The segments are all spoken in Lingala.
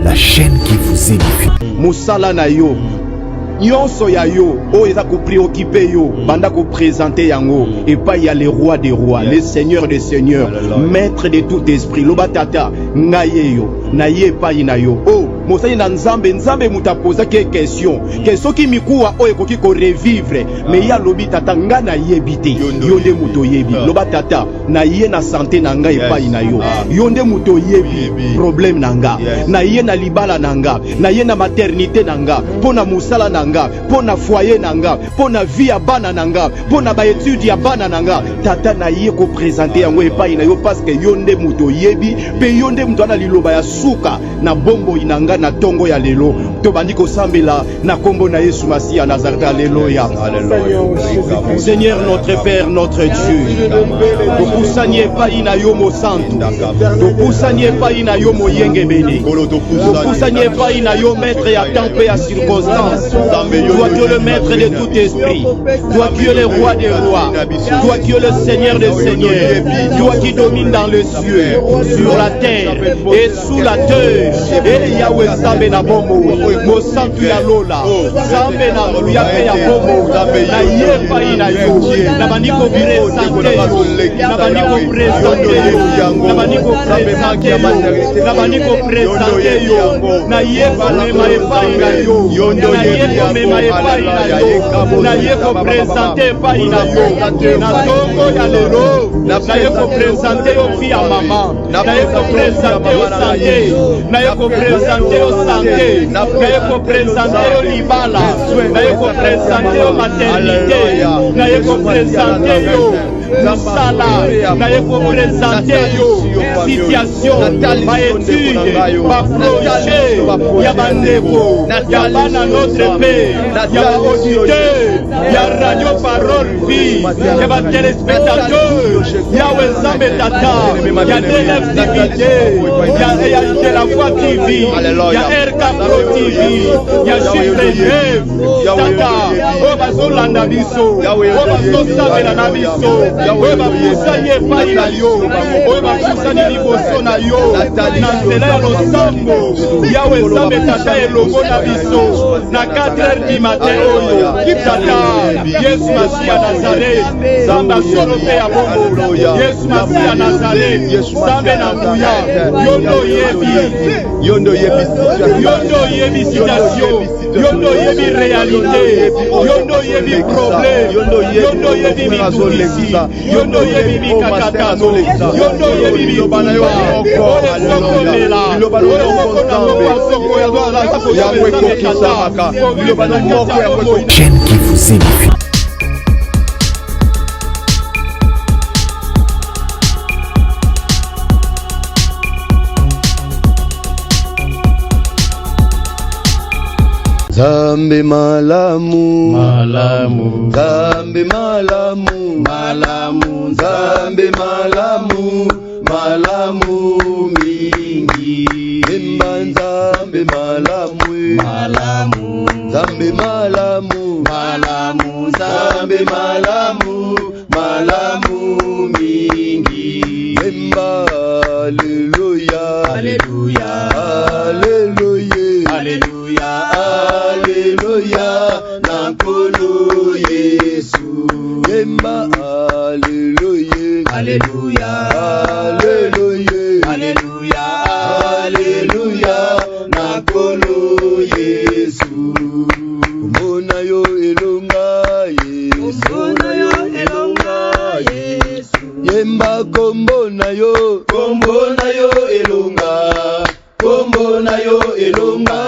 la chaîne qui vous édifie. Musala na yo. Nyonso ya yo, o eza ko préoccuper yo, banda ko présenter yango, et pas y a le roi des rois, le seigneur des seigneurs, maître de tout esprit, loba tata, ngaye yo, na ye pa ina yo. Oh, mosali na nzambe, nzambe muta posa ke question ki mikuwa o ekoki ko revivre, mais ya lobi tata nga na yebite, yonde muto yebi, loba tata, na ye na santé na nga e pa ina yo, yonde muto yebi, problème na nga, na ye na libala na nga, na ye na maternité na nga, pona musala na pona foyer nanga, pona vie ya bana nanga, pona ba étude ya bana nanga, tata na ye ko présenter yango epai na yo parce que yonde muto yebi pe yonde muto ana liloba ya suka na bombo inanga na tongo ya lelo to bandi ko sambela na kombo na Yesu Masiya ya Nazareth. Alléluia. Seigneur notre Père, notre Dieu, to kusanye epai na yo mo santu, to kusanye epai na yo mo yenge bene, to kusanye epai na yo maître ya temps pe ya circonstance. Toi qui es le maître de tout esprit, toi qui es le roi des rois, toi qui es le seigneur des seigneurs, toi qui domines dans le ciel, sur la terre et sous la terre. Et Yahweh Zambe na bomo, mo santu ya lola, Zambe na luya pe ya bomo, na yepa ina yo, na baniko présente yo, na baniko présente yo, na baniko présente yo, na baniko présente yo, na yepa mema epa ina yo, na yepa mema epa ina yo, na yepa présente epa ina yo, na tongo ya lelo, na yepa présente yo fi ya mama, na yepa présente yo santé, na yepa présente yo santé, na yepa présente yo libala, na yepa présente yo maternité, na yepa présente yo musala, na yepa présente yo situation, ma étude, ma projet, ya bandeko, ya bana notre Père, ya auditeur, ya radio parole vie, ya ba téléspectateur, ya Wezambe tata, ya DLF-TV, ya de la voix TV, ya RK Pro TV, ya Chiffre Bref, tata, o bazolanda biso, o bazosabela na biso, o bapusa ye epai na yo, o bapusa ni liboso na yo, na nzela ya losambo, ya Wezambe tata elongo na biso, na 4h du matin oyo, tata, Yesu Masiya Nazareth, Zamba solo pe ya bongo, Yesu Masiya Nazareth, Zambe na nguya, yondo yebi situation, yondo yebi réalité, yondo yebi problème, yondo yebi mitulisi, yondo yebi mikakatano, yondo yebi mikubana, chaîne qui vous édifie. Zambe malamu, malamu, Zambe malamu, malamu, Zambe malamu, malamu mingi. Emba Zambe malamu, malamu, Zambe malamu, malamu, Zambe malamu, malamu mingi. Emba Alléluia, Alléluia, Alléluia, Alléluia, Alléluia, Nankolo Yesu. Emba Alléluia, Alléluia, Alléluia, Alléluia, Alléluia, Nankolo Yesu. Mona yo elonga Yesu, mona yo elonga Yesu. Yemba kombo na yo elonga, kombo na yo elonga,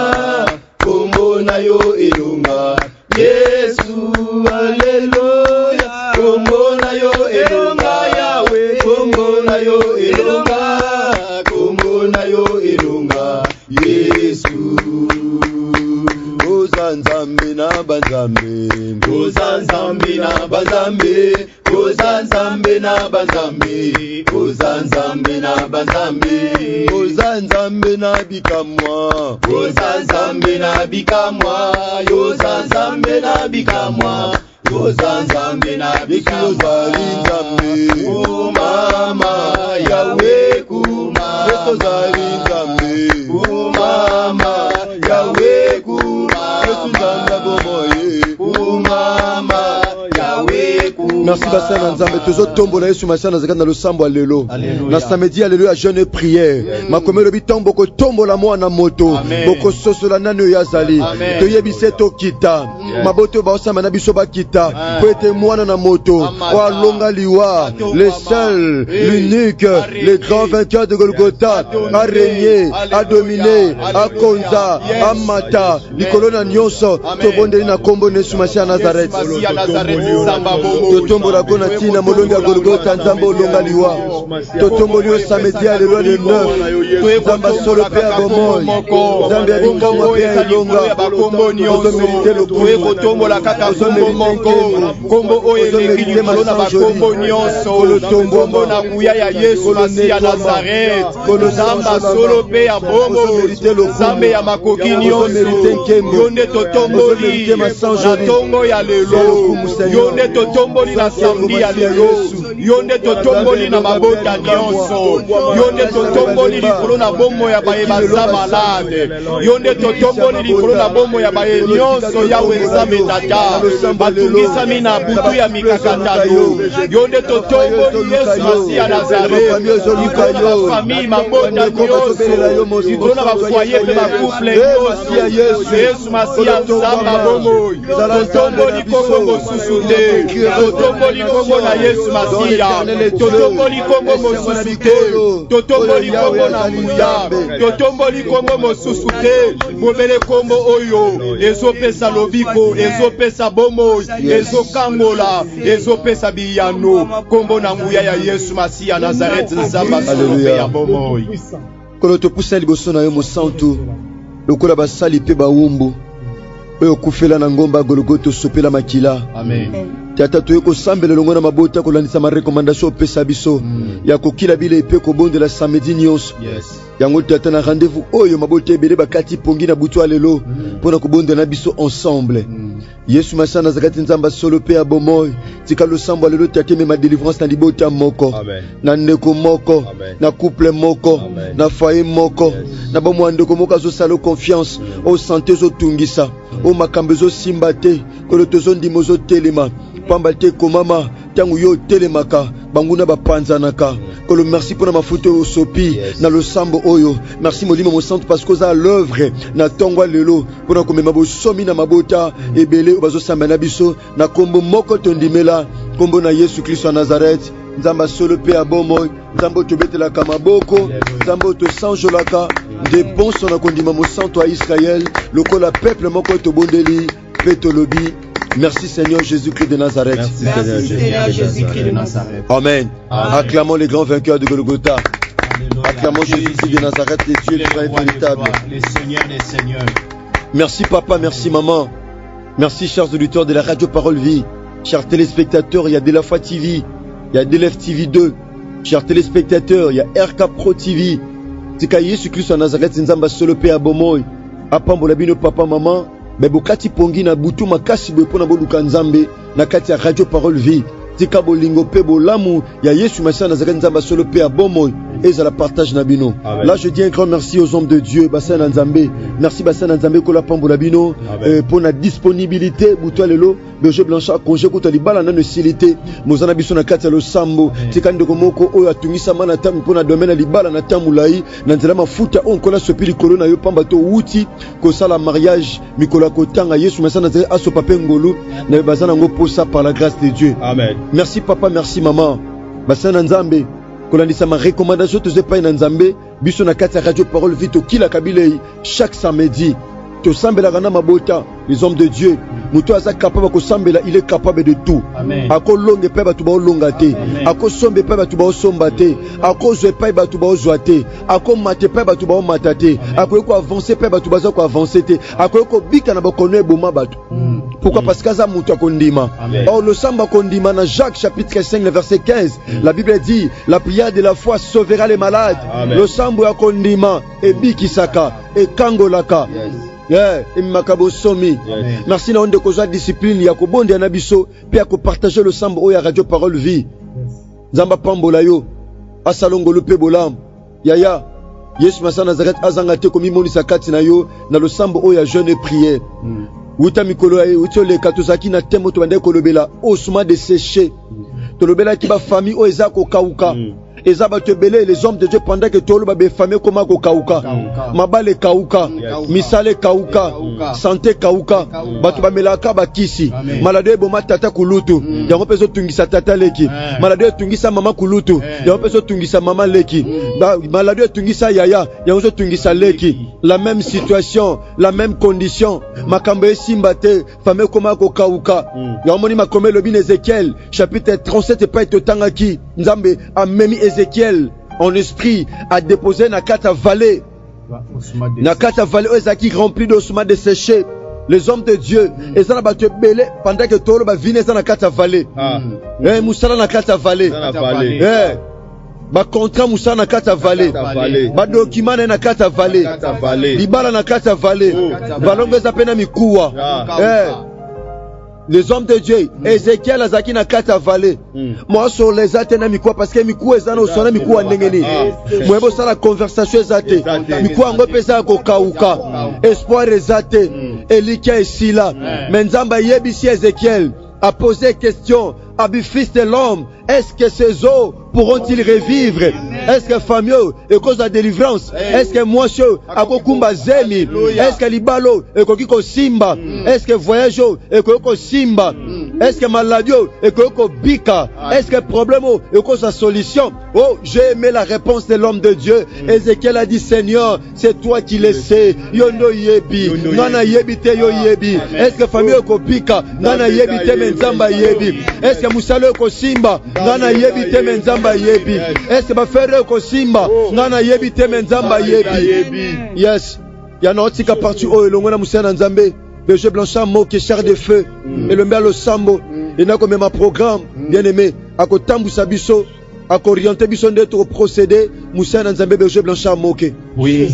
kombo na yo elonga, Yesu, Alléluia, kombo na yo elonga, Yahweh, kombo na yo elonga, kombo na yo elonga, Yesu. Oza Nzambe na banzambe, oza Nzambe na banzambe, oza Nzambe na banzambe, oza Nzambe na banzambe, oza Nzambe na bikamwa, oza Nzambe na bikamwa, yoza Nzambe na bikamwa, yoza Nzambe na bikamwa, Nzambe, o mama Yahweh kuma, Nzambe, o mama Merci Basana Nzambe. Tozo tombo na Yesu Masana Zakana le sambo alelo. Na samedi alelo à jeûne et prière. Makome le bitombo ko tombo la moi na moto. Boko soso la nano yazali. To yebise to kita. Maboto ba osama na biso ba kita. Po ete mwana na moto. Wa longa liwa. Le seul, l'unique, le grand vainqueur de Golgotha a régné, a dominé, a konza, a mata. Nikolona nyonso to bondeli na kombo ne sumasi ya Nazareth. To tombo la kona tina molongi ya Golgotha nzambe olonga liwa. To tombo liyo samedi alelo le 9. Nzamba solo pe ya bomoi. Nzambe ya bikamwa pe ya ilonga. Ozo merite le Ko tombo la kaka kombo monko. Kombo oye le na ba kombo nyonso. Le tombo na kuya ya Yesu Masi ya Nazareth. Nzamba solo pe ya bombo. Nzambe ya makoki nyonso. Yonde to tomboli na tongo ya lelo. Yonde to tomboli na samedi ya lelo. Yonde to tomboli na mabota nyonso. Yonde to tomboli likolo na bombo ya baye baza malade. Yonde to tomboli likolo na bombo ya baye nyonso ya wenzambe tata. Batungisa mina butu ya mikakatano. Yonde to tomboli Yesu Masi ya Nazareth. Likolo na famille mabota nyonso. Likolo na bafoyer pe bakouple nyonso. Yesu Masi ya Nzamba bombo. Totomboli kongo mosusu te. Totomboli kongo na Yesu Masi ya. Totomboli kongo mosusu te. Totomboli kongo na muya. Totomboli kongo mosusu te. Mobele kombo oyo. Ezopesa lobiko. Ezopesa bomo. Ezokangola. Ezopesa biyano. Kombo na muya ya Yesu Masi ya Nazareth Nzamba solope ya bomo. Kolo to pusa liboso na yo mosantu. Lokola basali pe bawumbu. Oyo kufela na ngomba Golgotha sopela makila. Amen. Tata toye ko sambela longo na mabota ko landisa ma recommandation pesa biso ya kokila bile pe ko bonde la samedi nyonso. Yes. Yango tata na rendez-vous oyo mabota ebele bakati pongi na butu alelo pona ko bonde na biso ensemble. Yesu Masana zakati nzamba solo pe abomoy tika lo sambo alelo tata me ma délivrance na libota moko. Amen. Na ndeko moko. Amen. Na couple moko. Amen. Na foyer moko. Yes. Na bomo ndeko moko zo salo confiance o santé zo tungisa o makambe zo simbate ko lo tozo ndimo zo telema pamba te komama tangu yo telemaka banguna bapanzanaka kolo merci pour ma photo au sopi na lo sambo oyo merci molimo mo santo parce que za l'œuvre na tongwa lelo pona komema bo somi na mabota ebele bazo samba na biso na kombo moko tondimela kombo na Yesu Kristo wa Nazareth nzamba solo pe abomo nzambo tobetela kamaboko nzambo to sanjolaka dépense na kondima mo santo a Israël lokola peuple moko to bondeli petolobi. Merci Seigneur Jésus-Christ de Nazareth. Merci Seigneur Jésus-Christ de Nazareth. Amen. Acclamons les grands vainqueurs de Golgotha. Acclamons Jésus-Christ de Nazareth, les dieux vrais et véritables. Les seigneurs des seigneurs. Merci papa, merci maman. Merci chers auditeurs de la radio Parole Vie. Chers téléspectateurs, il y a De La Foi TV, il y a DLF TV 2. Chers téléspectateurs, il y a RK Pro TV. Tika Jésus-Christ de Nazareth, Nzamba Solo Pe Abomoy. Apambola bino papa maman. Mais bokati pongi na butu makasi bopo na boluka nzambe na kati ya radio Parole Vie tika bolingo pe bolamu ya Yesu Masiya Nazareth nzamba solo pe ya bomoy et la partage na bino. Là je dis un grand merci aux hommes de Dieu Basana Nzambe. Merci Basana Nzambe ko la pambola bino pour la disponibilité butu lelo Berger Blanchard congé ko talibala na necessité mozana biso na kati ya lo sambo tika ndeko moko oyo atungisa mana tamu pour na domaine libala na tamulai na nzela mafuta on kola sopili corona yo pamba to wuti ko sala mariage mikola ko tanga Yesu Masiya Nazareth aso pape ngolu na bazana ngo posa par la grâce de Dieu. Amen. Merci papa, merci maman. Basana Nzambe kolandisa ma recommandation to zepa na Nzambe biso na kati ya radio Parole Vie to kila kabilei chaque samedi to sambela kana mabota les hommes de Dieu muto aza capable ko sambela il est capable de tout. Ako longe pe batu ba longa te ako sombe pe batu ba somba te ako zwe pe batu ba zwa te ako mate pe batu ba mata te ako ko avancer pe batu ba za ko avancer te ako ko bika na ba kono boma batu. Pourquoi? Parce qu'Aza Mouta Kondima. Or, le Samba Kondima, dans Jacques chapitre 5, le verset 15, la Bible dit la prière de la foi sauvera les malades. Le Samba Kondima, et Bikisaka, et Kangolaka. Et Makabo Somi. Merci na onde koza discipline ya ko bonde na biso pe ko partager le Samba oya radio Parole Vie. Nzamba pambola yo asalongo lupe bolam. Yaya Yesu Masiya Nazareth azanga te komi monisa kati na yo na le Samba oya jeûne et prière. Wuta mikolo ya wuto le katozaki na tembo to bande kolobela osuma de sécher tolobela ki ba famille o eza ko kauka eza ba tebele les hommes de Dieu pendant que tolo ba be famille koma ko kauka mabale kauka misale kauka santé kauka batu ba melaka ba kisi malade boma tata kulutu yango peso tungisa tata leki malade tungisa mama kulutu yango peso tungisa mama leki malade tungisa yaya yango tungisa leki la même situation la même condition makambo esimba te famille koma ko kauka yango moni makome lobi Ézéchiel chapitre 37 pas etotangaki nzambe amemi Ézéchiel en esprit a déposé Nakata vallée. Nakata vallée qui rempli d'ossements desséchés. Les hommes de Dieu, ils ont battu belé pendant que Toro va venir dans Nakata vallée. Moussala Nakata vallée. Ba contrat Moussa Nakata vallée. Ba document Nakata vallée. Libala Nakata vallée. Balongo zapena mikuwa. Les hommes de Dieu, Ézéchiel azaki na kata vallée. Moi sur les atena mikwa parce que mikou ezana osona mikou ndengeni. Moi bo sala conversation ezate. Mikou ngo pesa ko kauka. Espoir ezate. Elikia esila. Menzamba yebisi Ézéchiel a posé question. Abi fils de l'homme, est-ce que ces eaux pourront-ils revivre? Est-ce que famille est cause de délivrance? Est-ce que moi je akokumba zemi? Est-ce que libalo est kokiko simba? Est-ce que voyage est kokiko simba? Est-ce que maladie est kokiko bika? Est-ce que problème est cause de solution? Oh, j'ai aimé la réponse de l'homme de Dieu. Ézéchiel a dit Seigneur, c'est toi qui le sais. Yondo yebi, nana yebi te yo yebi. Est-ce que famille est bika? Nana yebi te menzamba yebi. Est-ce que Moussalo ko simba ngana yebi te menzamba yebi. Est-ce que ba frère ko simba ngana yebi te menzamba yebi. Yes, ya na otika parti o elongo na Moussana Nzambe berger Blanchard moke char de feu et le mbalo sambo et na comme ma programme bien aimé akotambusa biso akorienter biso ndetro procéder Moussana Nzambe berger Blanchard moke. Oui,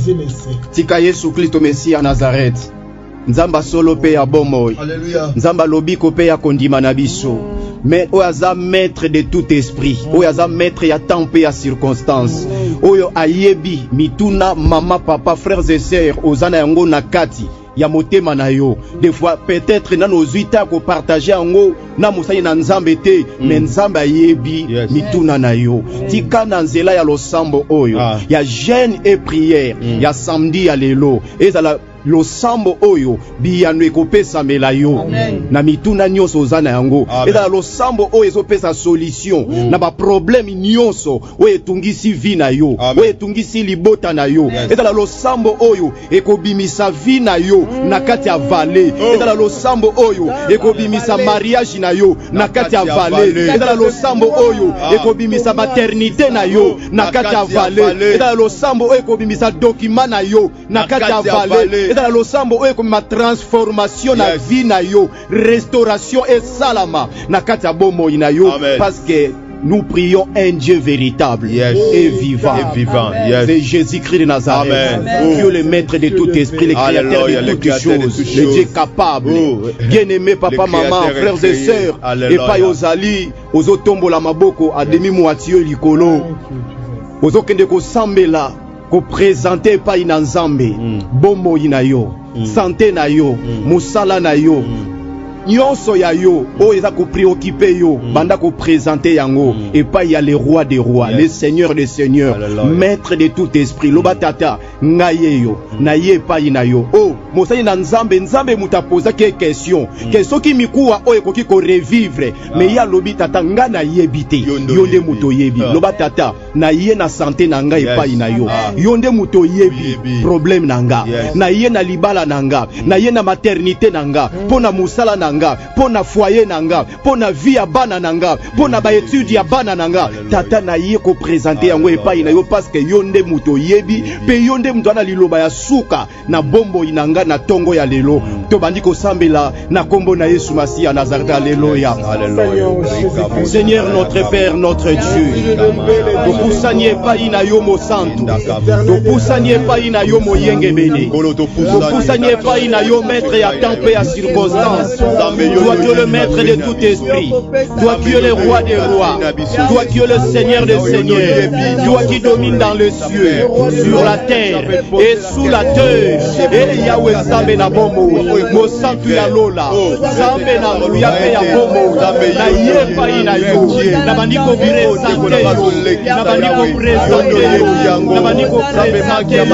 tika Yesu Kristo Messia Nazareth. Nzamba solo pe ya bomoy. Nzamba lobiko pe ya kondima na biso. Mais oyaza maître de tout esprit. Oyaza maître ya temps pe ya circonstance. Oyo ayebi mituna mama papa frères et sœurs ozana yango na kati ya motema na yo. Des fois peut-être na nos uita ko partager yango na musai na nzambe te mais nzambe ayebi mituna na yo. Tika na nzela ya losambo oyo ya jeûne et prière ya samedi ya lelo ezala lo sambo oyo biyano ekopesa mela yo na mituna nyonso ozana yango eza lo sambo oyo ezopesa solution na ba problème nyonso oyo etungisi vie na yo oyo etungisi libota na yo eza lo sambo oyo ekobimisa vie na yo na kati ya vallée eza lo sambo oyo ekobimisa mariage na yo na kati ya vallée eza lo sambo oyo ekobimisa maternité na yo na kati ya vallée eza lo sambo oyo ekobimisa document na yo na kati ya vallée dans le sambo oyo comme ma transformation na vie na yo restauration et salama na kati ya bomo ina yo parce que nous prions un Dieu véritable et vivant. C'est Jésus-Christ de Nazareth. Dieu le maître de tout esprit, le créateur de toutes choses, le Dieu capable. Bien-aimé papa, maman, frères et sœurs, et pas yozali, ozotombo la maboko, a demi-moitié likolo. Ozokende ko sambela. Ko présenter pa ina nzambe bomo ina yo santé na yo musala na yo nyonso ya yo o eza ko préoccuper yo banda ko présenter yango et pas y a le roi des rois le seigneur des seigneurs maître de tout esprit loba tata ngaye yo na ye pa ina yo oh mosali na nzambe muta posa ke question qui mikuwa o ekoki ko revivre mais ya lobi tata nga na yebite yonde muto yebi loba tata na ye na santé na nga e pa ina yo yonde muto yebi problème na nga na ye na libala na nga na ye na maternité na nga pona musala na nga pona foyer na nga pona vie ya bana na nga pona ba étude ya bana na nga tata na ye ko présenter yango e pa ina yo parce que yonde muto yebi pe yonde muto ana liloba ya suka na bombo inanga na tongo ya lelo to bandi ko sambela na kombo na Yesu Masia Nazareth. Alléluia. Seigneur notre Père notre Dieu topusanye pa ina yo mo santo topusanye pa ina yo mo yenge bene topusanye pa ina yo maître ya temps pe ya circonstance. Toi qui es le maître de tout esprit, toi qui es le roi des rois, toi qui es le Seigneur des seigneurs, toi qui domines dans les cieux, sur la terre et sous la terre. Et Yahweh Yawe Zambe na bomo mosantu ya lola Zambe na luya pe ya bomo na yepa ina yo na baniko presente yo na baniko presente yo na baniko presente yo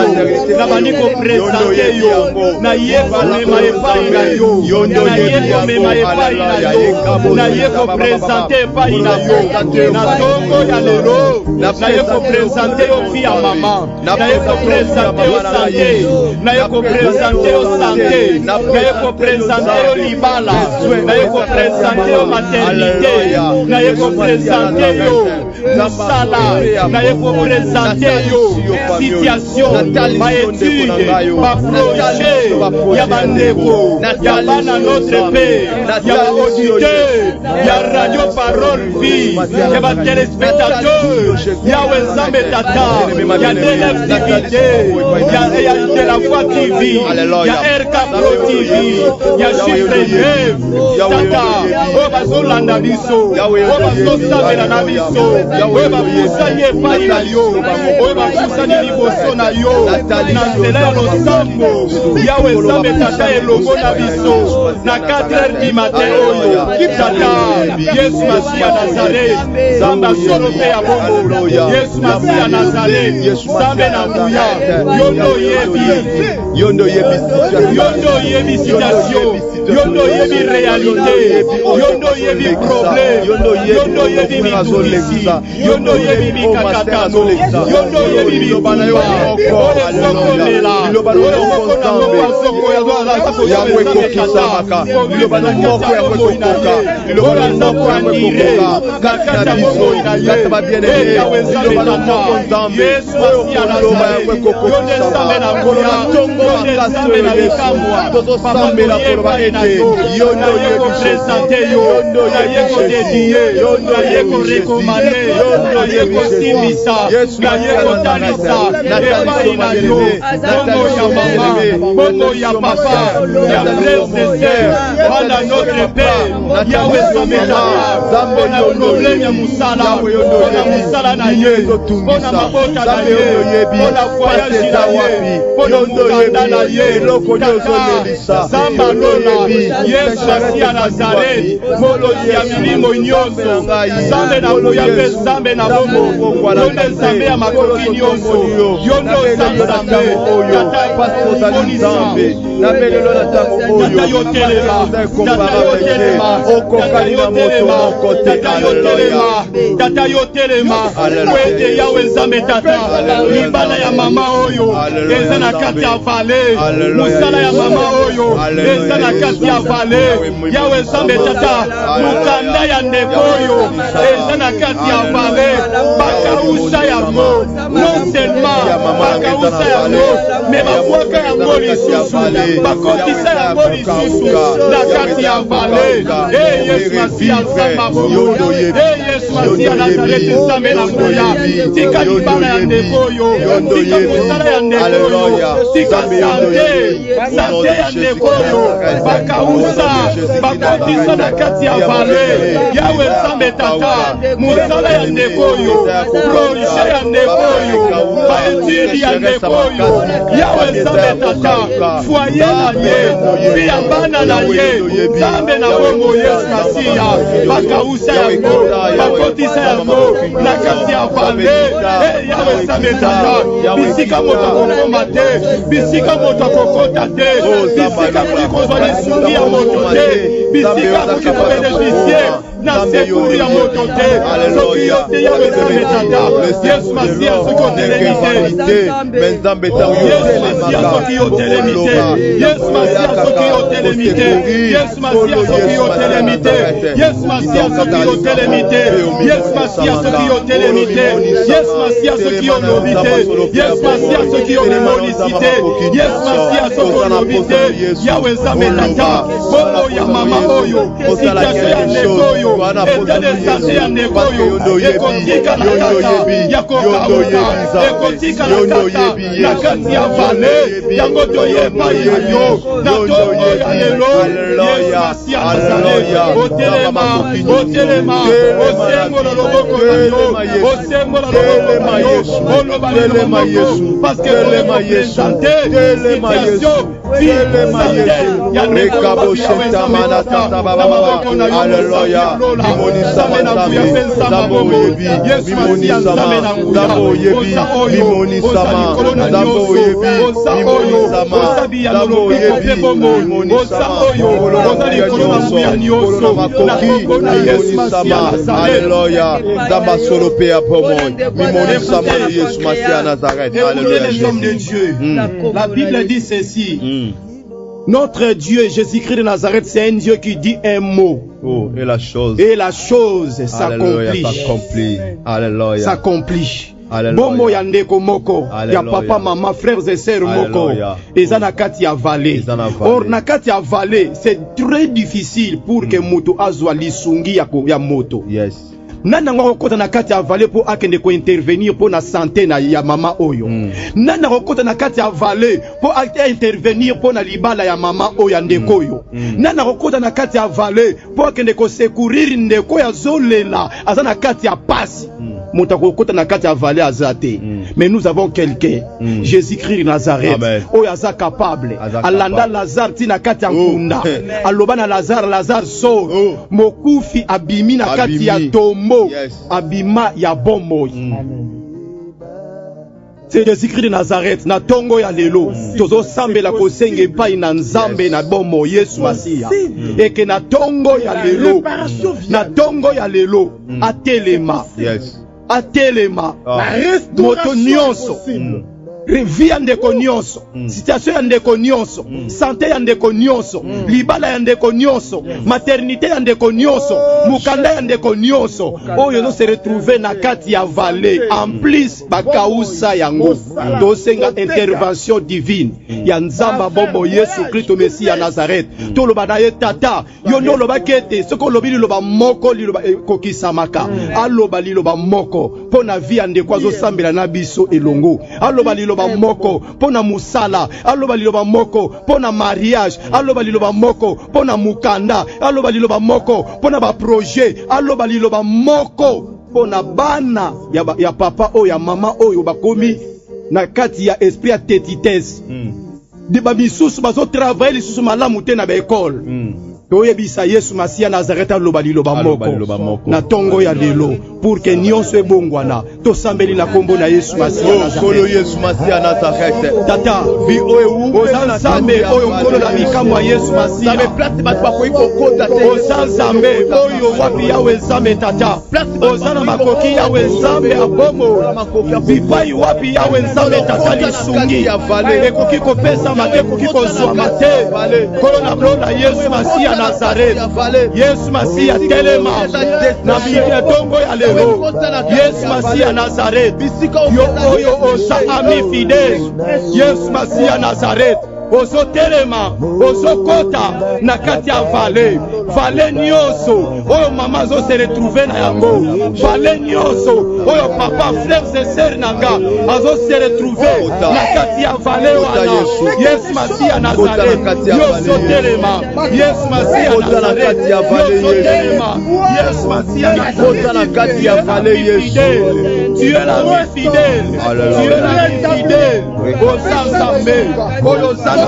na baniko presente yo na yepa mema epa ina yo na yepa mema epa ina yo na yepa presente epa ina yo na tongo ya lelo na yepa presente yo fia mama na yepa presente yo santé na yepa presente yo santé na yepa presente yo libala na yepa presente yo maternité na yepa presente yo musala na yepa presente yo situation ma étude ma projet ya bandeko ya bana notre paix ya ba auditeur ya radio parole vie ya ba téléspectateur ya Nzambe tata ya DLF TV ya de la voix TV ya RK Pro TV ya Chiffre tata o bazolanda biso o bazosambela na biso o bapusa ye pai na yo o bapusa ni liboso na yo na nzela ya losambo yawe Nzambe tata elongo na biso na 4h du matin oyo tata Yesu Masiya Nazareth Nzambe solo pe ya bongo Yesu Masiya Nazareth Nzambe na nguya yondo yebi situation yondo yebi réalité yondo yebi problème yondo yebi mitulisi yondo yebi mikakatano yondo yebi bibana oyesokomela oyokona mokasoko ya bana yawe kokisaka lilobana moko ya kwekokoka lilobana moko ya kwekokoka kakata biso kataba bien aimé lilobana moko nzambe Yesu lilobana ya kwekokoka yonde na ngolo tongo makaso na likamwa tozosambela pour baete yondo yeko presente yondo yeko dédié yondo yeko recommandé yondo yeko simisa na yeko tanisa epai na yo bongo ya mama bongo ya papa ya frères et sœurs wana notre père yawe somela zambo na problème ya musala wana musala na ye wana mabota na ye wana voyage na ye yondo yekanda ye loko nyozo melisa zamba lola Yesu Masiya Nazareth molozi ya milimo nyonso Zambe na moya pe Zambe na bomo yonde Zambe ya makoki nyonso yondo Zambe tata pasozali Zambe na belelo na tango oyo tata yotelema okokali na moto moko te tata yotelema kwete yawe Zambe tata libala ya mama oyo eza na kati ya vale musala ya mama oyo eza na kati ya vale yawe Zambe tata mukanda ya ndeko oyo eza na kati ya vale bakausa yango non seulement bakausa yango me babwaka yango lisusu bakotisa yango lisusu na kati ya vale Yesu Masiya Nzamba boyo Yesu Masiya Nazareth Nzambe na ngoya tika libala ya ndeko oyo tika musala ya ndeko oyo tika sante ya ndeko oyo bakausa bakotisa na kati ya vale yawe Nzambe tata musala ya ndeko oyo projet ya ndeko oyo baetudi ya ndeko oyo yawe Nzambe tata foyer na ye pia bana na ye Nzambe na bongo Yesu Masiya bakausa yango bakotisa yango na kati ya vale yawe Nzambe tata bisika moto akokoma te bisika moto akokota te bisika kulikozwa lisungi ya moto te bisika kulibeneficie na sekuru ya moto te soki yote yawe Nzambe tata Yesu Masiya soki otelemite Yesu Masiya soki otelemite Yesu Masiya soki otelemite Yesu Masiya soki otelemite Yesu Masiya soki otelemite Yesu Masiya soki otelemite Yesu Masiya soki olobite Yesu Masiya soki olemolisite Yesu Masiya soki olobite yawe Nzambe tata bongo ya mama oyo situation ya ndeko oyo état de santé ya ndeko oyo ekotika na kata ya kokauka ekotika na kati ya vale yango toyeba yo na tongo ya lelo Yesu Masiya Nazareth otelema osengola loboko na yo osengola loboko na yo oloba lelo Yesu parce que lema Yesu situation ya ndeko mana tata baba haleluya mimoni sama zambo yebi mimoni sama zambo yebi mimoni sama zambo yebi mimoni sama zambo yebi mimoni sama ozali kolona nyonso makoki mimoni sama haleluya zamba solo pe apomo mimoni sama Yesu Masiya Nazareth haleluya les hommes de Dieu la Bible dit ceci notre Dieu, Jésus-Christ de Nazareth, c'est un Dieu qui dit un mot. Oh, et la chose s'accomplit. Alléluia. S'accomplit. Bomo ya ndeko moko, ya papa, maman, frères et sœurs moko, eza na kati ya vallée. Or na kati ya vallée, c'est très difficile pour que moto azwa lisungi ya moto. Yes. Nana ngokota na kati ya vallée pour akende ko intervenir pour na santé na ya mama oyo. Nana ngokota na kati ya vallée pour intervenir pour na libala ya mama oyo ndeko oyo. Nana ngokota na kati ya vallée pour akende ko secourir ndeko ya zolela azana kati ya pasi. Motakokota na kati ya vallée azate. Mais nous avons quelqu'un, Jésus-Christ de Nazareth, oyo aza capable. Alanda Lazare tina kati ya nkunda. Alobana Lazare so mokufi abimi na kati ya tombo. Abima ya bombo. C'est Jésus-Christ de Nazareth na tongo ya lelo tozo sambela kosenge pai na nzambe na bombo Yesu Masiya eke na tongo ya lelo atelema moto nyonso vie ya ndeko nyonso, situation ya ndeko nyonso, santé ya ndeko nyonso, libala ya ndeko nyonso, maternité ya ndeko nyonso, mukanda ya ndeko nyonso, oyo no se retrouver na kati ya vallée. En plus bakausa yango tosenga intervention divine ya nzamba bombo Yesu Kristo Mesiya Nazareth. Toloba na ye tata yo no loba kete soko lobi loba moko liloba kokisamaka aloba liloba moko pona vie ya ndeko azosambela na biso elongo aloba liloba moko pona musala aloba liloba moko pona mariage aloba liloba moko pona mukanda aloba liloba moko pona ba projet aloba liloba moko pona bana ya papa o ya mama oyo bakomi na kati ya esprit ya tetitesse de ba misusu bazo travailler lisusu malamu te na ba école toyebisa Yesu Masiya Nazareth aloba liloba moko na tongo ya lelo pour que nyonso ebongwana tosambeli na kombo na Yesu Masiya Nazareth. Yesu Masiya Nazareth tata bi oyo ozanzambe oyo nkolo na mikamo ya Yesu Masiya sabe place batu bakoyi kokota te ozanzambe oyo wapi yawe nzambe tata ozana makoki yawe nzambe abomo bipai wapi yawe nzambe tata lisungi ekoki kopesa mate ekoki kozwa mate nkolo na blona Yesu Masiya Nazareth Yesu Masiya telema na biblia tongo ya lelo Yesu Masiya Nazareth yo oyo osa ami fidèle Yesu Masiya Nazareth ozo telema ozo kota na kati ya vale nyonso oyo mama zo se retrouver na yango vale nyonso oyo papa frères et sœurs nanga azo se retrouver na kati ya vale wana Yesu Masiya Nazareth yoso telema Yesu Masiya Nazareth yoso telema Yesu Masiya Nazareth na kati ya vale Yesu tu es la fidèle tu es la fidèle osanzambe oyo sanzambe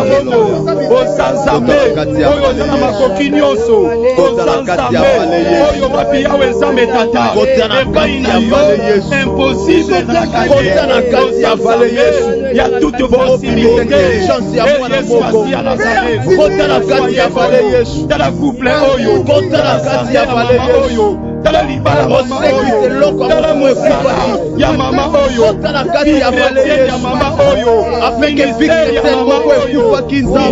osanzambe oyo zana makoki nyonso osanzambe oyo wapi yawe nzambe tata epai na yo impossible na kati ya vale Yesu ya toute possibilité Yesu Masiya Nazareth kota na kati ya vale Yesu tala couple oyo kota na kati ya vale Yesu tala libala mama oyo tala mwesala ya mama oyo tala kati ya vale Yesu ya mama oyo afenge ministère ya mama oyo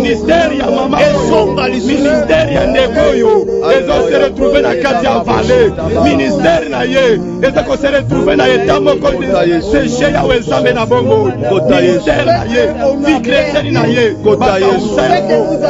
ministère ya mama oyo ministère ya ndeko oyo ezo se retrouver na kati ya vale ministère na ye ezo ko se retrouver na état moko séché ya wezambe na bongo ministère na ye vie chrétienne na ye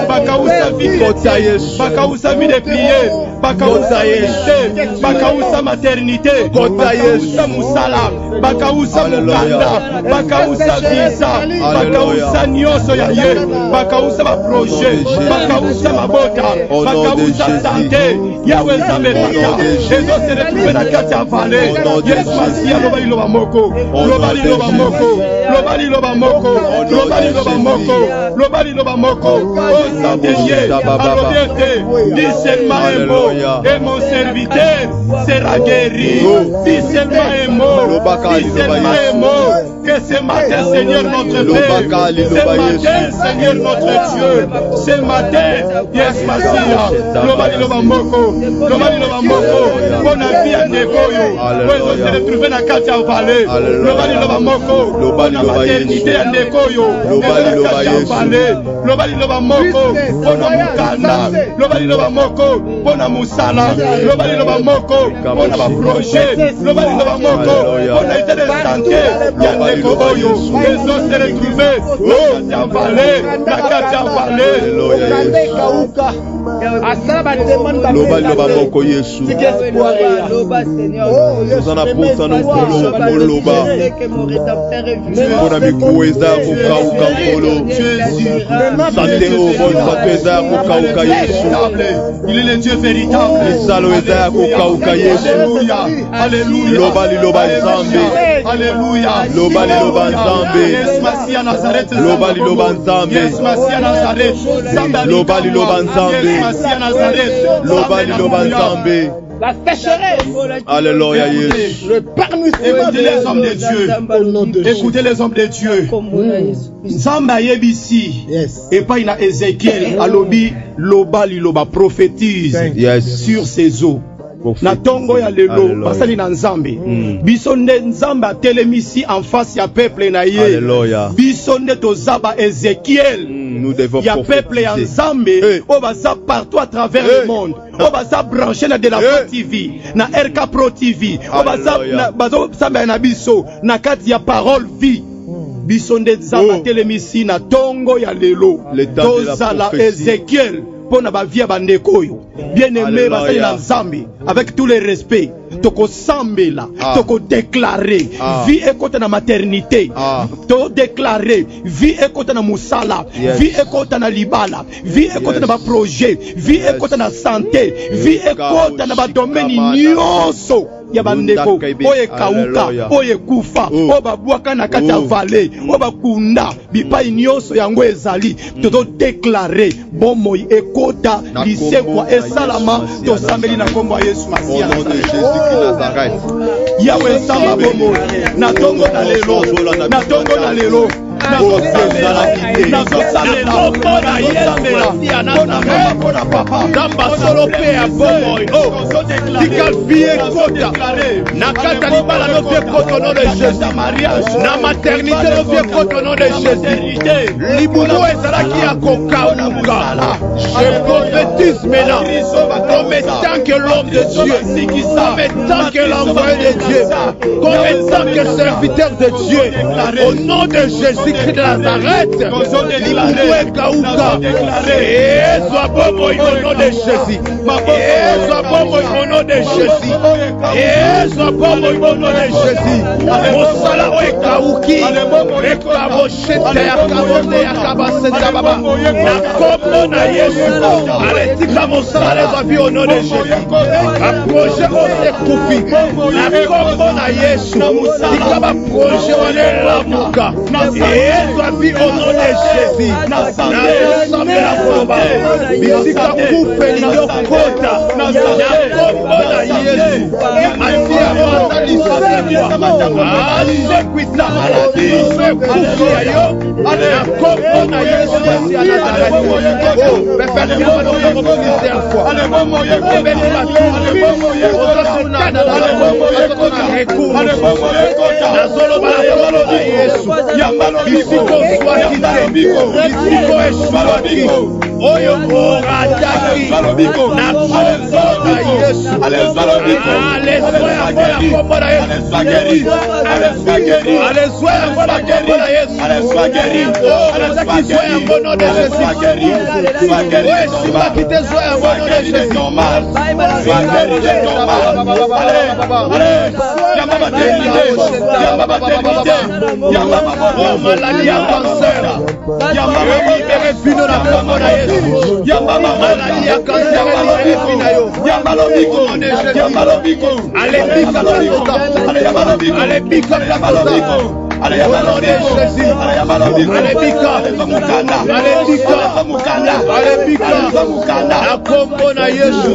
bakausa vie chrétienne bakausa vie de prière bakausa Yesu, bakausa maternité, bakausa musala, bakausa mukanda, bakausa visa, bakausa nyonso ya ye, bakausa ba projet, bakausa mabota, bakausa santé, Yahweh Nzambe Tata, ezo se retrouver na kati ya vallée, Yesu Masia lobali loba moko, lobali loba moko, lobali loba moko, lobali loba moko, lobali loba moko, oh Saint-Dieu, alobiete, dis seulement un mot, et mon serviteur sera guéri, dis seulement un mot, dis seulement un mot, que ce matin Seigneur notre Père, ce matin Seigneur notre Dieu, ce matin, Yes Masia, lobali loba moko, lobali loba moko, bon avis à Nekoyo, où ils se retrouver dans kati ya vallée, lobali loba moko, bon maternité à Nekoyo, lobali loba Yesu, lobali loba moko, bon mukanda, lobali loba moko, bon musala, lobali loba moko, bon projet, lobali loba moko, bon état de santé, ya Nekoyo, ils ont se retrouver dans kati ya vallée, dans kati ya vallée. Lobali loba moko Yesu. Nous en apportons nos loba. Mon ami Koueza Kouka Kolo. Santé au bon Sapeza Kouka Yesu. Il est le Dieu véritable. Saloeza Kouka Yesu. Alléluia. Lobali loba Nzambe. Alléluia. Lobali loba Nzambe. Yes Masia Nazareth. Lobali loba Nzambe. Yes Masia Nazareth. Lobali loba Nzambe. Yes Masia Nazareth. Lobali loba Nzambe. La sécheresse. Alléluia Yesu. Le permis. Écoutez les hommes de Dieu. Écoutez les hommes de Dieu. Nzamba yebisi. Et pas ina Ézéchiel. Alobi lobali loba prophétise sur ses eaux. Na tongo ya lelo basali na Nzambe biso nde Nzambe atelemisi en face ya peuple na ye biso nde tozaba Ézéchiel ya peuple ya Nzambe o baza partout à travers le monde o baza branché na de la TV na RK Pro TV o baza bazo samba na biso na kati ya parole vie biso nde Nzambe atelemisi na tongo ya lelo tozala Ézéchiel pour na ba vie bandeko oyo bien aimé basali na Nzambe avec tous les respects toko sambela toko déclarer vie ekota na maternité to déclarer vie ekota na musala vie ekota na libala vie ekota na ba projet vie ekota na santé vie ekota na ba domaine nyonso ya bandeko oye kauka oye kufa o babwaka na kati ya vallée o bakunda bipai nyonso yango ezali toto déclarer bomoi ekota lisekwa esalama to sambeli na kombo ya Yesu Masia Yahweh Nzamba bomoi na tongo na lelo na tongo na lelo Nzamba solo pe ya bomoi tika vie kota na kata libala no vie kota au nom de Jésus na maternité no vie kota au nom de Jésus libulu ezalaki ya kokauka je prophétise maintenant comme étant que l'homme de Dieu comme étant que l'envoyé de Dieu comme étant que serviteur de Dieu au nom de Jésus-Christ de Nazareth libulu ekauka ezwa bomoi au nom de Jésus ezwa bomoi au nom de Jésus ezwa bomoi au nom de Jésus mosala oyo ekauki ekaboshete ya kabonde ya kabaseta baba na kombo na Yesu aletika mosala ezwa vi au nom de Jésus aproje oyo ekufi na kombo na Yesu tika baproje wana elamuka ezwa vi au nom de Jésus nasambela koloba bisika kufe liyokota na kombo na Yesu atia matalisakwa asekwisa maladi kufi yayo na kombo na Yesu ya Nazareth oyo orataki na kombo na Yesu alezwa yango na kombo na Yesu alezwa yango na kombo na Yesu alezaki zwa yango no de Jésus esibaki te zwa yango no de Jésus maladie ya cancer libéré fino na kombo na Yesu maladie ya cancer libéré fina yo alebika na kombo na Yesu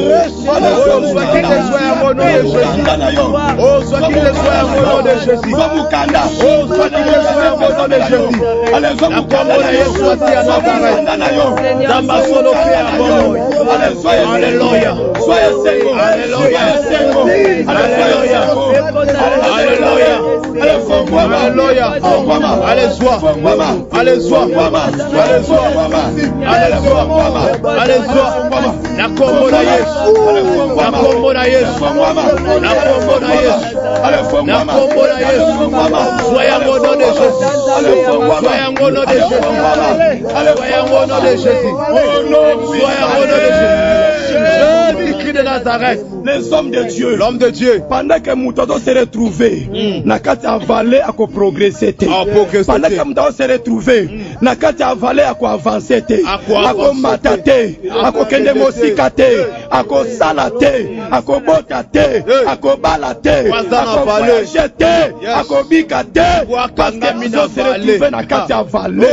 de Nazareth, les hommes de Dieu, l'homme de Dieu, pendant que Moutato s'est retrouvé, Nakati a valé à progresser, pendant que Moutato s'est retrouvé, Nakati a valé à avancer, à matate, à kende mosikate, à salate, à botate, à balate, à jeter, à bikate, parce que Moutato s'est retrouvé, Nakati a valé.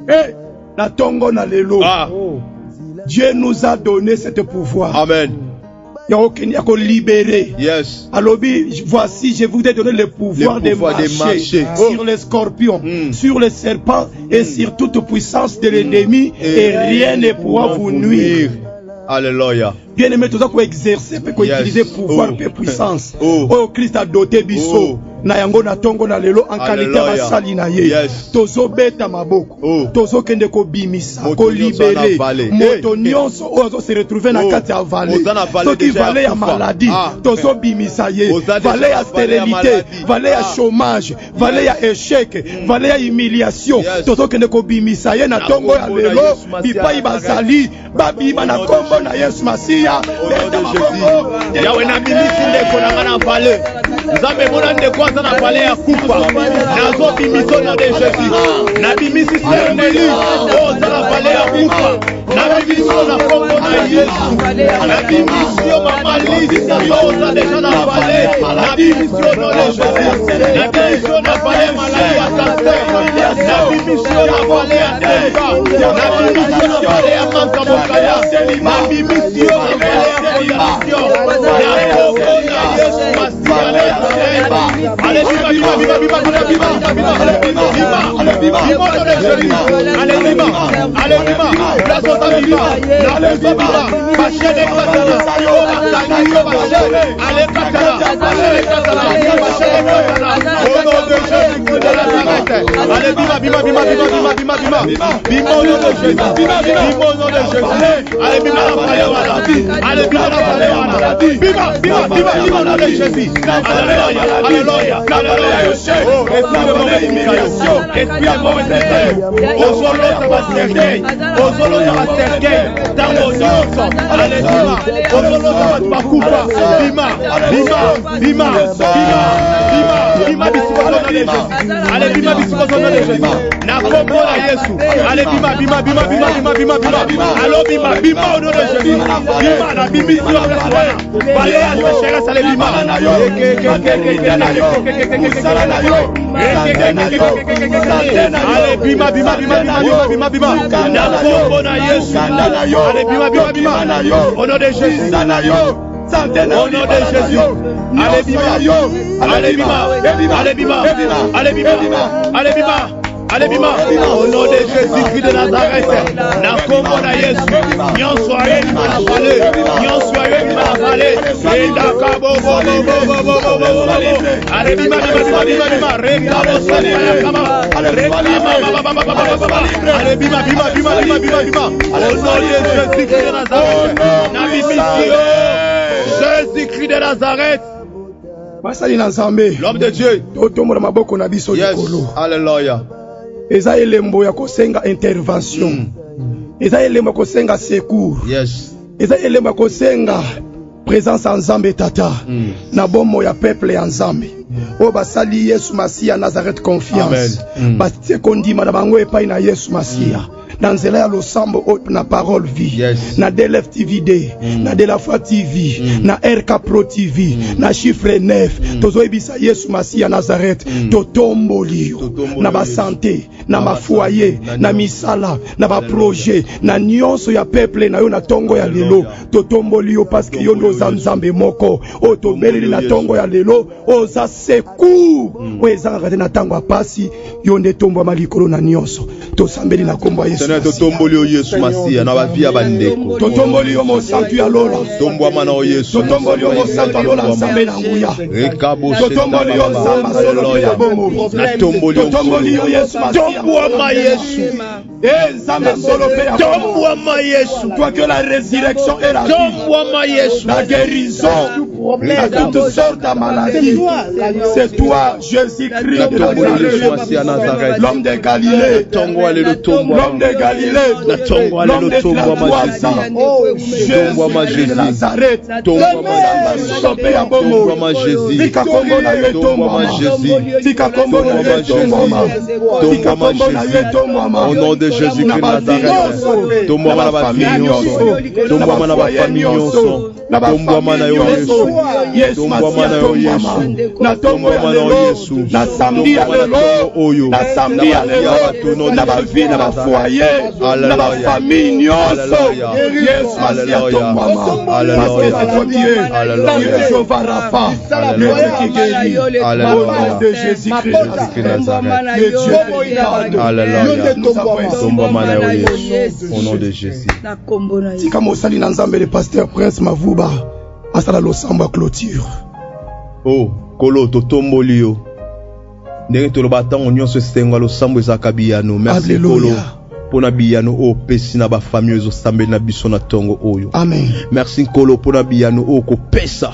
Et la tongo na lelo. Dieu nous a donné ce pouvoir. Amen. Il y a libéré. Yes. Alors, voici, je vous ai donné le pouvoir de marcher sur les scorpions, sur les serpents et sur toute puissance de l'ennemi, et rien ne pourra vous nuire. Alléluia. Bien aimé, tout ça pour exercer, pour utiliser pouvoir et puissance. Oh, Christ a doté biso. Na yango na tongo na lelo en qualité basali na ye. Tozo beta maboko. Tozo kende ko bimisa, ko libérer. Moto nyonso ozo se retrouver na kati ya vallée. Toki vallée ya maladie. Tozo bimisa ye. Vallée ya stérilité, vallée ya chômage, vallée ya échec, vallée ya humiliation. Tozo kende ko bimisa ye na tongo ya lelo. Bipai bazali, babima na kombo na Yesu Masiya. Yawe na bimisi ndeko na ngana vallée. Nzambe mona ndeko na vallée ya kufa. Nazo bimiso na de Jésus. Na bimisi sermeli. Oh, na vallée ya kufa. Na bimiso na kombo na Yesu. Na bimiso mama Lisa. Oh, na deja na vallée. Na bimiso no de Jésus. Na bimiso na vallée maladie ya cancer. Na bimiso na vallée ya temba. Na bimiso na vallée ya manka mokaya. Na bimiso na vallée ya condamnation. Na kombo na Yesu Masiya. Allez, Alléluia, alléluia. Oh, esprit de mauvaise humiliation, esprit de mauvaise terre. Ozolo ça va cerquer, ozolo ça va cerquer. Dans mon nom, alléluia. Ozolo ça va bakufa. Bima, bima, bima, bima, bima, bima bisikozo na Yesu. Allez bima bisikozo na Yesu. Na kombo na Yesu. Allez bima, bima, bima, bima, bima, bima, bima. Allo bima, bima au nom de Jésus. Bima na bimi sur la place. Balé à ce cher ça les bima. Allez bima bima bima bima bima bima na kombo na Yesu. Allez bima bima bima au nom de Jésus. Au nom de Jésus. Allez bima, allez bima, allez bima, allez bima, allez bima, allez bima, Allez, bima. Au nom de Jésus-Christ de Nazareth. Na kombo na Yesu. Nyon soye ni malafale. Nyon soye ni malafale. Enda kabo bo. Allez, bima. Reka bo soye ya kama. Allez, bima. Au nom de Jésus-Christ de Nazareth. Na bimisio. Jésus-Christ de Nazareth. L'homme de Dieu. Yes. Alléluia. Eza elembo ya kosenga intervention. Eza elembo ya kosenga secours. Yes. Eza elembo ya kosenga présence en Nzambe tata. Na bomo ya peuple ya Nzambe. O basali Yesu Masia Nazareth confiance. Batie kondima na bango epai na Yesu Masia. Na nzela ya losambo na parole vie. Yes. Na DLF TV, na De La Foi TV, na RK Pro TV, na chiffre 9. Tozo ebisa Yesu Masia Nazareth. Totombolio. Na ba santé, na ma foyer, na misala, na ba projet, na nyonso ya peuple na yo na tongo ya lelo. Totombolio parce que yo ndo Nzambe moko. O tobeleli na tongo ya lelo. O za secours. O ezanga na tango apasi yo nde tombo malikolo na nyonso. Tosambeli na kombo Yesu. Seigneur, totomboli o Yesu Masia na ba via bandeko. Totomboli o mo santu ya lola. Tombwa mana o Yesu. Totomboli o mo santu ya lola Nzambe na nguya. Rekabo totomboli o Nzamba solo ya bomo. Totomboli o Yesu Masia. Tombwa ma Yesu. Nzamba solo pe ya Tombwa ma Yesu. Toi que la résurrection et la vie. Tombwa ma Yesu. La guérison à toutes sortes de maladies. C'est toi, Jésus-Christ de Nazareth. L'homme de Galilée. L'homme de Galilée. L'homme de 33 ans. Jésus de Nazareth. Au nom de Jésus-Christ de Nazareth. Tomboa ma famille. Tomboa ma famille. Tomboa ma Yesu. Yesu Masia Yesu. Na tombo ya lelo. Na samedi ya lelo. Na samedi ya lelo. Na ba vie na ba foyer. Na ba famille nyonso. Yesu Masia tomba. Parce que c'est toi Dieu. Dieu Jéhovah Rapha. Dieu qui guérit. Au nom de Jésus-Christ de Nazareth. Le Dieu qui pardonne. Alléluia. Tomba mana Yesu. Au nom de Jésus. Tika mosali na Nzambe le pasteur Prince Mavuba. Asala losambo clôture. Oh, kolo totomboli yo. Ndenge toloba tango nyonso senga losambo ezaka biyano. Merci kolo. Pona biyano o pesi na ba famille ezo sambeli na biso na tongo oyo. Amen. Merci kolo pona biyano o ko pesa.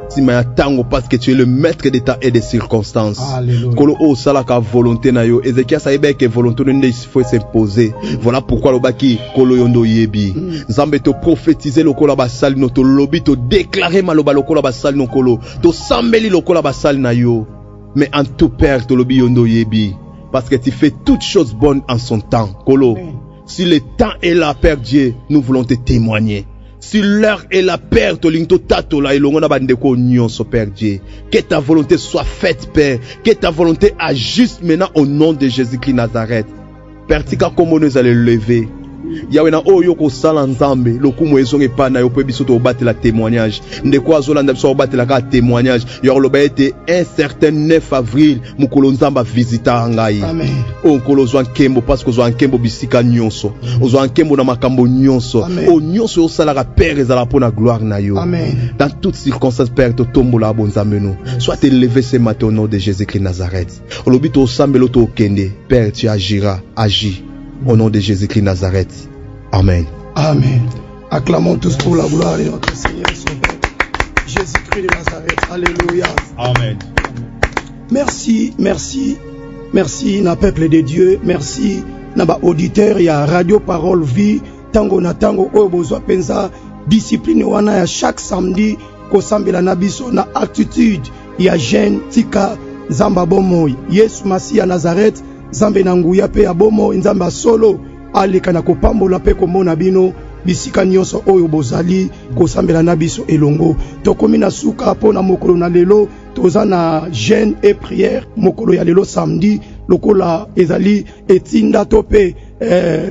Sima tango parce que tu es le maître d'état et des circonstances. Alléluia. Kolo o salaka volonté na yo. Ezekiel saïbe que volonté ne faut s'imposer. Voilà pourquoi le baki kolo yondo yebi. Nzambe to prophétiser le kolo basali no to lobby to déclarer maloba le kolo basali no kolo. To sambeli le kolo basali na yo. Mais en tout père to lobby yondo yebi. Parce que tu fais toutes choses bonnes en son temps. Kolo. Si le temps est là, Père Dieu, nous voulons te témoigner. Si l'heure est la père, Père Dieu, que ta volonté soit faite, Père, que ta volonté agisse maintenant au nom de Jésus-Christ Nazareth. Père, tika comment nous allons lever. Yahweh na oyo ko sala nzambe lokumu ezonge pa na yo pe biso to batela témoignage ndeko azolanda biso batela ka témoignage yo loba ete un certain 9 avril mukolo nzamba visita ngai amen onkolo zo nkembo parce que zo nkembo bisika nyonso ozo nkembo na makambo nyonso o nyonso yo sala ka père ezala pona gloire na yo amen dans toutes circonstances père to tombola bonzambe no soit élevé ce matin au nom de Jésus-Christ Nazareth olobi to sambelo to kende père tu agiras agis au nom de Jésus-Christ Nazareth. Amen. Amen. Acclamons tous pour la gloire de notre Seigneur et son Père. Jésus-Christ de Nazareth. Alléluia. Amen. Merci, merci. Merci, na peuple de Dieu. Merci, na ba auditeur ya Radio Parole Vie. Tango na tango oyo bozwa penza discipline wana ya chaque samedi ko sambela na biso na attitude ya jeune tika zamba bomo Yesu Masia Nazareth. Zambe na nguya pe ya bomo nzamba solo aleka na kopambola pe komona bino bisika nyonso oyo bozali kosambela na biso elongo tokomi na suka pona mokolo na lelo toza na jeûne et prière mokolo ya lelo samedi lokola ezali etinda to pe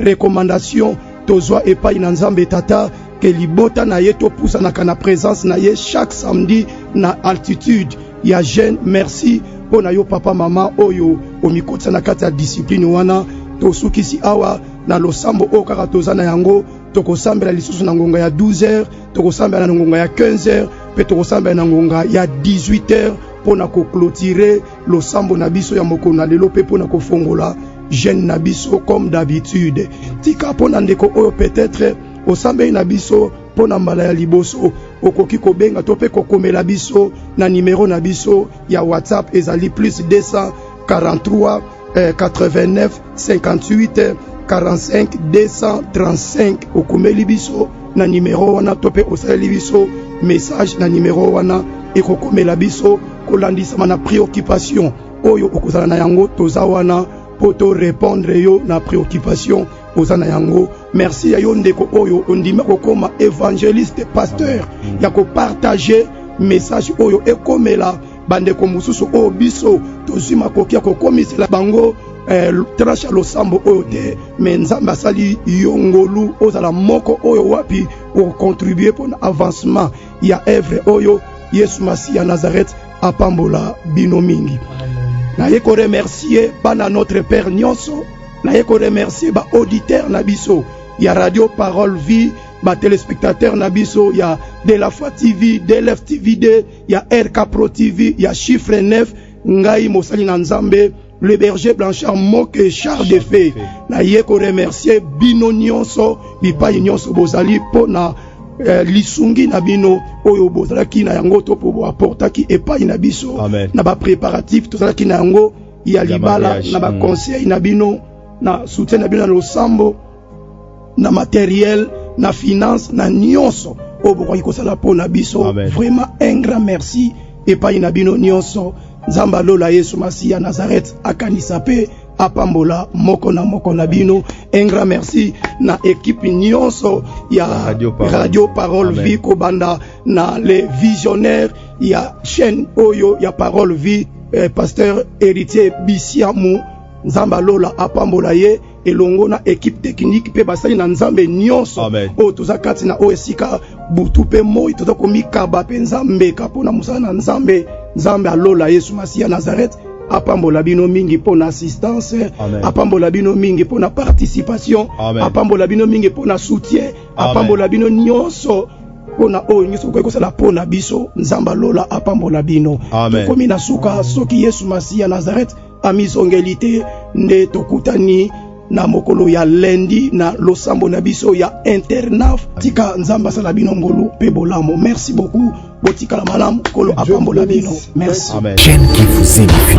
recommandation tozwa epai na Nzambe tata ke libota na ye to pusa na kana présence na ye chaque samedi na altitude ya jeûne. Merci pona yo papa mama oyo omikotisa na kati ya discipline wana tosukisi awa na losambo oyo kaka tozana yango tokosambela lisusu na ngonga ya 12h tokosambela na ngonga ya 15h pe tokosambela na ngonga ya 18h pona clôturer losambo na biso ya mokolo na lelo pe pona kofongola jeune na biso comme d'habitude tika pona ndeko oyo peut-être osambeli na biso pona mbala ya liboso okoki kobenga to pe kokomela biso na numéro na biso ya WhatsApp ezali plus 243 89 58 45 235 okomeli biso na numéro wana to pe osali biso message na numéro wana ekokomela biso kolandisama na préoccupation oyo okozala na yango toza wana poto répondre yo na préoccupation ozana yango. Merci ya yo ndeko oyo ondima kokoma évangéliste pasteur ya ko partager message oyo ekomela bandeko mususu oyo biso tozima kokia kokomisela bango tracha losambo oyo te mais nzambe asali yongolu ozala moko oyo wapi o contribuer pour avancement ya œuvre oyo Yesu Masi ya Nazareth apambola bino mingi. Na ye ko remercier bana notre père nyonso, na ye ko remercier ba auditeur na biso ya Radio Parole Vie, ba téléspectateur na biso ya De La Foi TV, DLF TV, ya RK Pro TV, ya Chiffre 9, ngai mosali na nzambe le berger Blanchard Moke char de fée. Na ye ko remercier bino nyonso, bipai nyonso bozali pona lisungi na bino oyo bozalaki na yango to po aportaki epai na biso na ba préparatif tozalaki na yango ya libala na ba conseil na bino na soutien na bino na losambo na matériel na finance na nyonso oyo bokoki kosala po na biso. Vraiment un grand merci epai na bino nyonso. Nzamba lola Yesu Masi ya Nazareth akanisa pe apambola moko na bino. Un grand merci na équipe nyonso ya Radio Parole Vie kobanda na les visionnaires ya chaîne oyo ya Parole Vie pasteur héritier Bisiamu nzamba lola apambola ye elongo na équipe technique pe basali na nzambe nyonso o toza kati na osika butu pe moi toza komikaba pe nzambe kapona musala na nzambe alola Yesu Masi ya Nazareth apambola bino mingi pona assistance apambola bino mingi pona participation apambola bino mingi pona soutien apambola bino nyonso pona oyo nyonso ko kosala pona biso nzamba lola apambola bino tokomi na suka soki Yesu Masi ya Nazareth amizongelite nde tokutani na mokolo ya lundi na losambo na biso ya internaf tika nzamba sala bino ngolu pe bolamo. Merci beaucoup botika la malamu kolo apambola bino. Merci. Chaîne qui vous édifie.